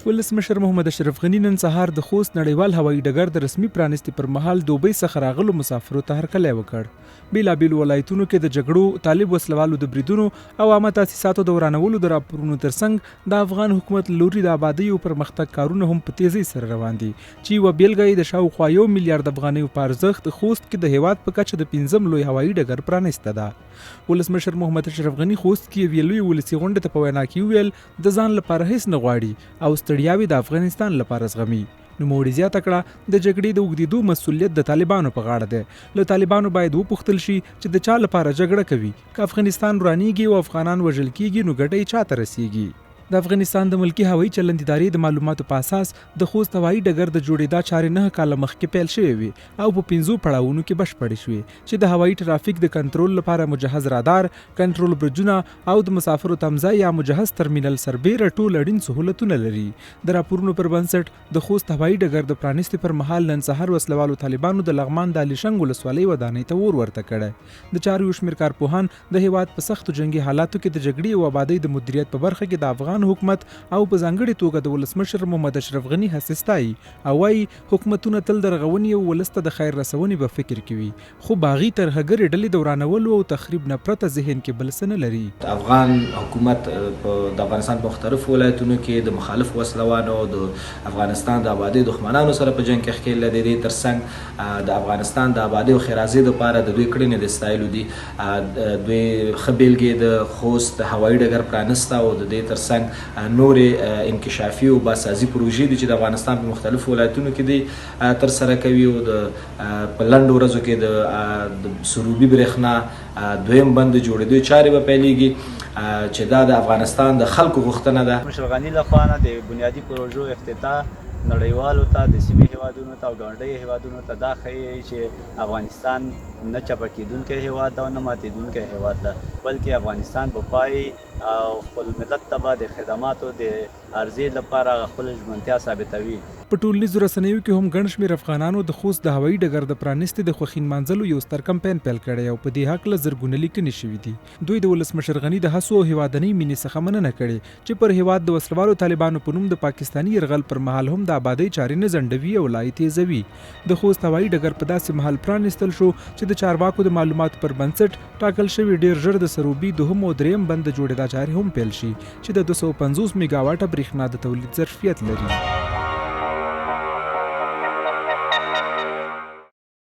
ولسمشر محمد اشرف غني نن سهار د خوست نړیوال هوایي ډګر د رسمي پرانستي پر مهال دوبۍ څخه راغلو مسافرو ته هرکلی وکړ. بیلابیل ولایتونو کې د جګړو، طالب وسلوالو د بریدونو او عامه تاسیساتو د ورانولو د راپورونو ترڅنګ د افغان حکومت لوري د آبادۍ او پرمختګ کارونه هم په تیزۍ سره روان دي چې یوه بیلګه یې د شاوخوا 1 میلیارډ افغانیو په ارزښت خوست کې د هیواد په کچه د 5م لوی هوایي ډګر پرانسته ده. ولسمشر محمد اشرف غني خوست کې یوې لویې ولسي غونډې ته په وینا کې وویل د ځان لپاره هیڅ نه غواړي او ستړیاوې د افغانستان لپاره زغمي. نوموړي زیاته کړه د جګړې د اوږدېدو مسؤلیت د طالبانو په غاړه دی. له طالبانو باید وپوښتل شي چې د چا لپاره جګړه کوي. که افغانستان ورانیږي او افغانان وژل کیږي نو ګټه یې چاته رسیږي؟ د افغانستان د ملکی هوایي چلند ادارې د معلوماتو په اساس د خوست هوایي ډګر د جوړېدا چارې 9 کاله مخکې پیل شوې وي او په 5 پړاوونو کې بشپړې شوې چې د هوایي ټرافیک د کنټرول لپاره مجهز رادار، کنټرول برجونه او د مسافرو تمځای یا مجهز ترمینل سربیره ټول اړین سهولتونه لري. د راپورونو پر بنسټ د خوست هوایي ډګر د پرانستې پر مهال نن سهار وسلوالو طالبانو د لغمان د علیشنګ ولسوالۍ ودانۍ ته اور ورته کړی. د چارو یو شمېر کارپوهان د هیواد په سختو جنګي حالاتو کې د جګړې او آبادۍ د مدیریت په برخه کې د افغان حکومت او په ځانګړې توګه د ولسمشر محمد اشرف غني هڅې ستایي او وایي حکومتونه تل د رغونې او ولس ته د خیر رسونې په فکر کې وي، خو باغي ترهګرې ډلې د ورانولو او تخریب نه پرته ذهن کې بل څه نه لري. افغان حکومت د افغانستان په مختلفو ولایتونو کې د مخالف وسلوانو د افغانستان د آبادۍ دښمنانو سره په جنګ کې ښکېل لري. د دې ترڅنګ د افغانستان د آبادۍ او ښېرازۍ لپاره د دوی کړنې د ستایلو دي. دوی ښه بیلګې د خوست هوایي ډګر پرانسته او د دې ترڅنګ نورې انکشافي او باسازي پروژې دي چې د افغانستان په مختلفو ولایتونو کې دي ترسره کوي او په لنډو ورځو کې د سروبي برېښنا دویم بند جوړېدو چارې به پیلېږي چې دا د افغانستان د خلکو غوښتنه ده. مشر غني لخوا نه د بنیادي پروژو افتتاح نړیوالو ته د سیمې هیوادونو ته او ګاونډیو هیوادونو ته دا ښیي چې افغانستان نه چپه کېدونکی هیواد ده او نه ماتېدونکی هیواد ده، بلکې افغانستان به پای او خپل ملت ته به د خدماتو د عرضې لپاره خپل ژمنتیا ثابتوي. په ټولنیزو رسنیو کې هم ګڼ شمېر افغانانو د خوست د هوایي ډګر د پرانستې د خوښۍ نمانځلو یو ستر کمپاین پیل کړی او په دې هکله زرګونه لیکنې شوي دي. دوی د ولسمشر غني د هڅو او هیوادنۍ مینې څخه مننه کړې چې پر هیواد د وسلوالو طالبانو په نوم د پاکستاني یرغل پر مهال هم د آبادۍ چارې نه ځنډوي او لا یې تیزوي. د خوست هوایي ډګر په داسې مهال پرانستل شو چې د چارواکو د معلوماتو پر بنسټ ټاکل شوي ډیر ژر د سروبي دوهم او دریم بند جوړېدا چارې هم پیل شي چې د 250 میګاواټه برېښنا د تولید ظرفیت لري.